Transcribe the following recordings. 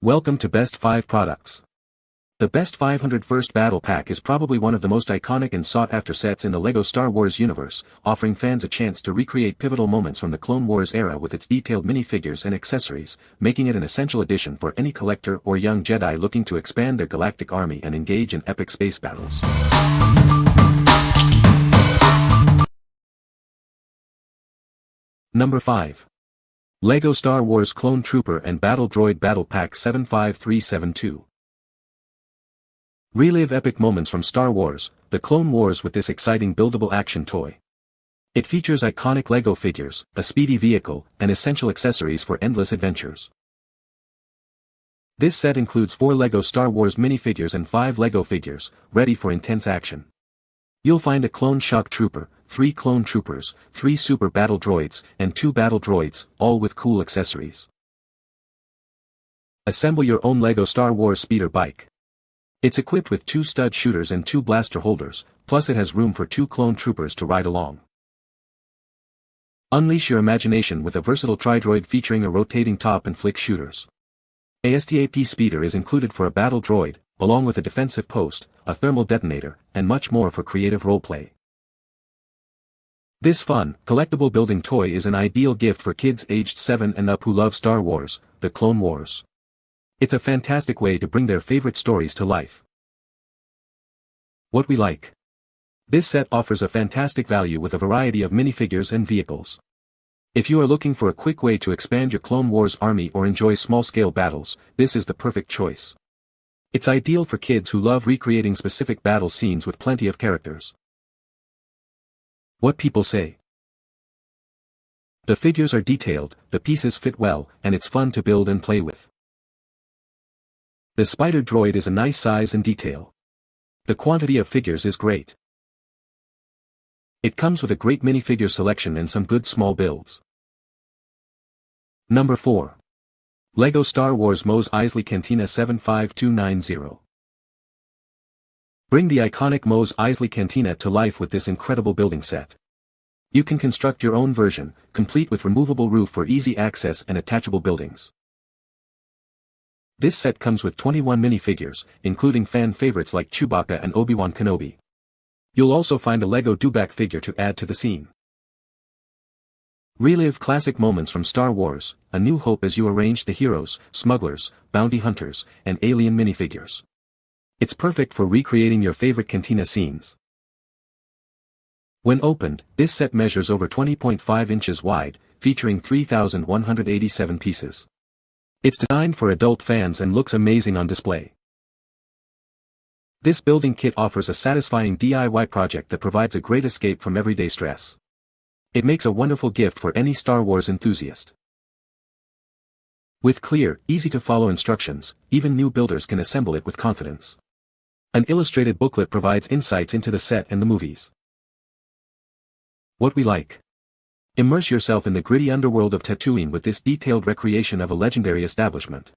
Welcome to Best 5 Products. The Best 500 First Battle Pack is probably one of the most iconic and sought-after sets in the LEGO Star Wars universe, offering fans a chance to recreate pivotal moments from the Clone Wars era with its detailed minifigures and accessories, making it an essential addition for any collector or young Jedi looking to expand their galactic army and engage in epic space battles. Number 5. LEGO Star Wars Clone Trooper and Battle Droid Battle Pack 75372. Relive epic moments from Star Wars, The Clone Wars with this exciting buildable action toy. It features iconic LEGO figures, a speedy vehicle, and essential accessories for endless adventures. This set includes 4 LEGO Star Wars minifigures and 5 LEGO figures, ready for intense action. You'll find a Clone Shock Trooper, 3 Clone Troopers, 3 Super Battle Droids, and 2 Battle Droids, all with cool accessories. Assemble your own LEGO Star Wars speeder bike. It's equipped with 2 stud shooters and 2 blaster holders, plus it has room for 2 Clone Troopers to ride along. Unleash your imagination with a versatile tri-droid featuring a rotating top and flick shooters. ASTAP speeder is included for a battle droid, along with a defensive post, a thermal detonator, and much more for creative roleplay. This fun, collectible building toy is an ideal gift for kids aged 7 and up who love Star Wars, The Clone Wars. It's a fantastic way to bring their favorite stories to life. What we like. This set offers a fantastic value with a variety of minifigures and vehicles. If you are looking for a quick way to expand your Clone Wars army or enjoy small-scale battles, this is the perfect choice. It's ideal for kids who love recreating specific battle scenes with plenty of characters. What people say. The figures are detailed, the pieces fit well, and it's fun to build and play with. The Spider Droid is a nice size and detail. The quantity of figures is great. It comes with a great minifigure selection and some good small builds. Number 4. LEGO Star Wars Mos Eisley Cantina 75290. Bring the iconic Mos Eisley Cantina to life with this incredible building set. You can construct your own version, complete with removable roof for easy access and attachable buildings. This set comes with 21 minifigures, including fan favorites like Chewbacca and Obi-Wan Kenobi. You'll also find a LEGO Dewback figure to add to the scene. Relive classic moments from Star Wars, A New Hope as you arrange the heroes, smugglers, bounty hunters, and alien minifigures. It's perfect for recreating your favorite Cantina scenes. When opened, this set measures over 20.5 inches wide, featuring 3,187 pieces. It's designed for adult fans and looks amazing on display. This building kit offers a satisfying DIY project that provides a great escape from everyday stress. It makes a wonderful gift for any Star Wars enthusiast. With clear, easy-to-follow instructions, even new builders can assemble it with confidence. An illustrated booklet provides insights into the set and the movies. What we like. Immerse yourself in the gritty underworld of Tatooine with this detailed recreation of a legendary establishment.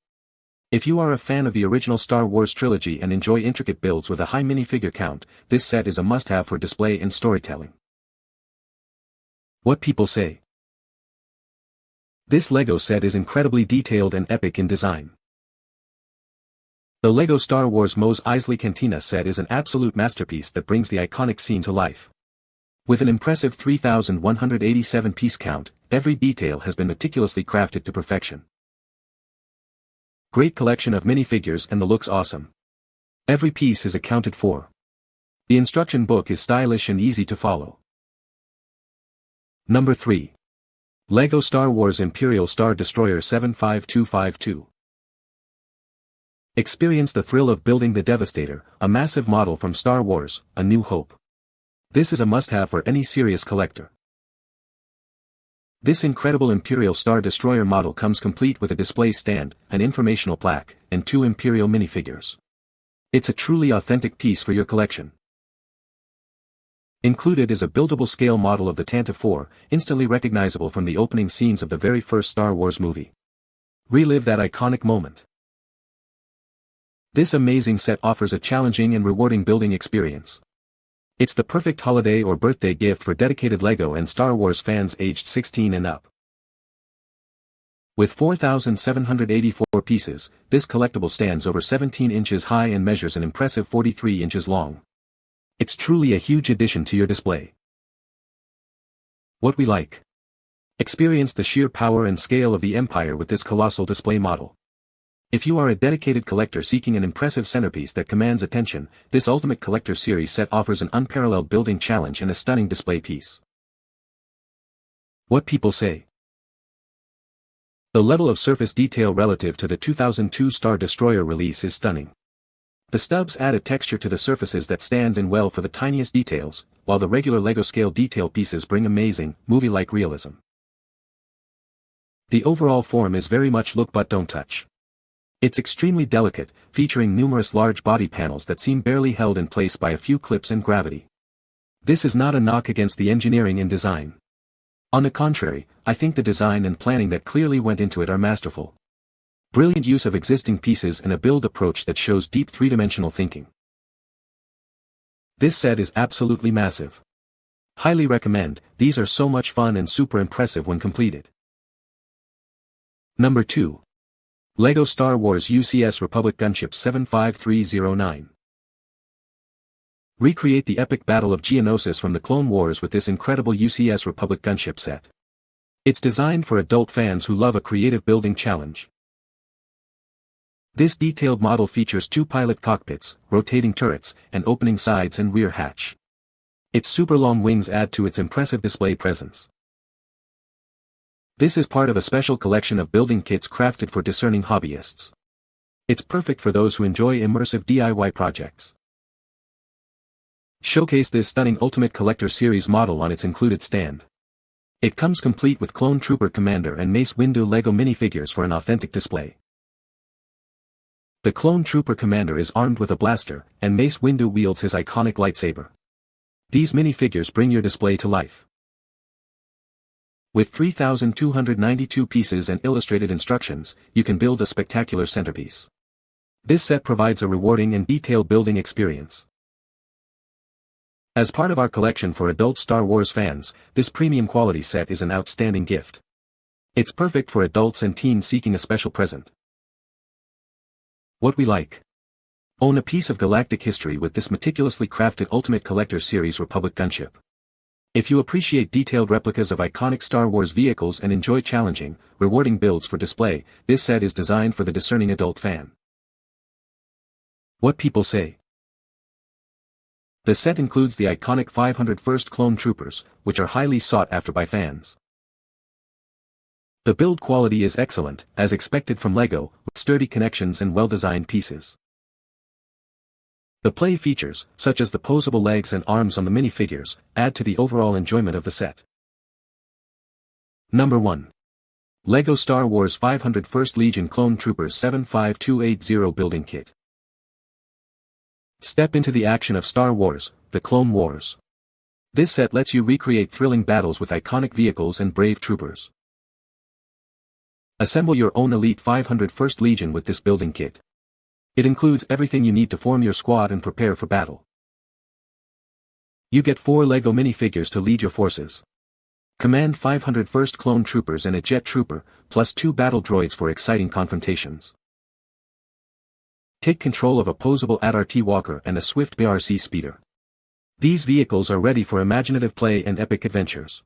If you are a fan of the original Star Wars trilogy and enjoy intricate builds with a high minifigure count, this set is a must-have for display and storytelling. What people say. This LEGO set is incredibly detailed and epic in design. The LEGO Star Wars Mos Eisley Cantina set is an absolute masterpiece that brings the iconic scene to life. With an impressive 3,187 piece count, every detail has been meticulously crafted to perfection. Great collection of minifigures and the looks awesome. Every piece is accounted for. The instruction book is stylish and easy to follow. Number 3. LEGO Star Wars Imperial Star Destroyer 75252. Experience the thrill of building the Devastator, a massive model from Star Wars, A New Hope. This is a must-have for any serious collector. This incredible Imperial Star Destroyer model comes complete with a display stand, an informational plaque, and 2 Imperial minifigures. It's a truly authentic piece for your collection. Included is a buildable scale model of the Tantive 4, instantly recognizable from the opening scenes of the very first Star Wars movie. Relive that iconic moment. This amazing set offers a challenging and rewarding building experience. It's the perfect holiday or birthday gift for dedicated LEGO and Star Wars fans aged 16 and up. With 4,784 pieces, this collectible stands over 17 inches high and measures an impressive 43 inches long. It's truly a huge addition to your display. What we like. Experience the sheer power and scale of the Empire with this colossal display model. If you are a dedicated collector seeking an impressive centerpiece that commands attention, this Ultimate Collector Series set offers an unparalleled building challenge and a stunning display piece. What people say. The level of surface detail relative to the 2002 Star Destroyer release is stunning. The stubs add a texture to the surfaces that stands in well for the tiniest details, while the regular LEGO scale detail pieces bring amazing, movie-like realism. The overall form is very much look but don't touch. It's extremely delicate, featuring numerous large body panels that seem barely held in place by a few clips and gravity. This is not a knock against the engineering and design. On the contrary, I think the design and planning that clearly went into it are masterful. Brilliant use of existing pieces and a build approach that shows deep three-dimensional thinking. This set is absolutely massive. Highly recommend, these are so much fun and super impressive when completed. Number 2. LEGO Star Wars UCS Republic Gunship 75309. Recreate the epic Battle of Geonosis from the Clone Wars with this incredible UCS Republic Gunship set. It's designed for adult fans who love a creative building challenge. This detailed model features 2 pilot cockpits, rotating turrets, and opening sides and rear hatch. Its super long wings add to its impressive display presence. This is part of a special collection of building kits crafted for discerning hobbyists. It's perfect for those who enjoy immersive DIY projects. Showcase this stunning Ultimate Collector Series model on its included stand. It comes complete with Clone Trooper Commander and Mace Windu LEGO minifigures for an authentic display. The Clone Trooper Commander is armed with a blaster, and Mace Windu wields his iconic lightsaber. These minifigures bring your display to life. With 3,292 pieces and illustrated instructions, you can build a spectacular centerpiece. This set provides a rewarding and detailed building experience. As part of our collection for adult Star Wars fans, this premium quality set is an outstanding gift. It's perfect for adults and teens seeking a special present. What we like. Own a piece of galactic history with this meticulously crafted Ultimate Collector Series Republic Gunship. If you appreciate detailed replicas of iconic Star Wars vehicles and enjoy challenging, rewarding builds for display, this set is designed for the discerning adult fan. What people say. The set includes the iconic 501st Clone Troopers, which are highly sought after by fans. The build quality is excellent, as expected from LEGO, with sturdy connections and well-designed pieces. The play features, such as the posable legs and arms on the minifigures, add to the overall enjoyment of the set. Number 1. LEGO Star Wars 501st Legion Clone Troopers 75280 Building Kit. Step into the action of Star Wars, the Clone Wars. This set lets you recreate thrilling battles with iconic vehicles and brave troopers. Assemble your own elite 501st Legion with this building kit. It includes everything you need to form your squad and prepare for battle. You get 4 LEGO minifigures to lead your forces. Command 501st Clone Troopers and a Jet Trooper, plus 2 battle droids for exciting confrontations. Take control of a posable AT-RT Walker and a swift BRC Speeder. These vehicles are ready for imaginative play and epic adventures.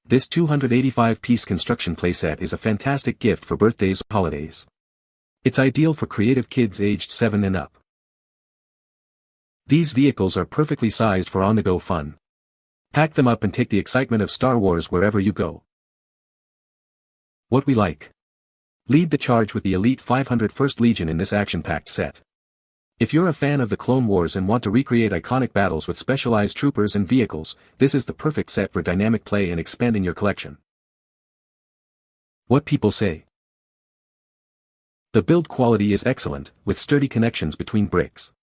This 285-piece construction playset is a fantastic gift for birthdays or holidays. It's ideal for creative kids aged 7 and up. These vehicles are perfectly sized for on-the-go fun. Pack them up and take the excitement of Star Wars wherever you go. What we like. Lead the charge with the Elite 501st Legion in this action-packed set. If you're a fan of the Clone Wars and want to recreate iconic battles with specialized troopers and vehicles, this is the perfect set for dynamic play and expanding your collection. What people say. The build quality is excellent, with sturdy connections between bricks.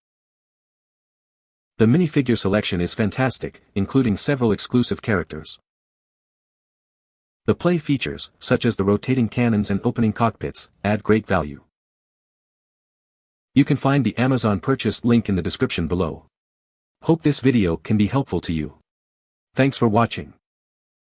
The minifigure selection is fantastic, including several exclusive characters. The play features, such as the rotating cannons and opening cockpits, add great value. You can find the Amazon purchase link in the description below. Hope this video can be helpful to you. Thanks for watching.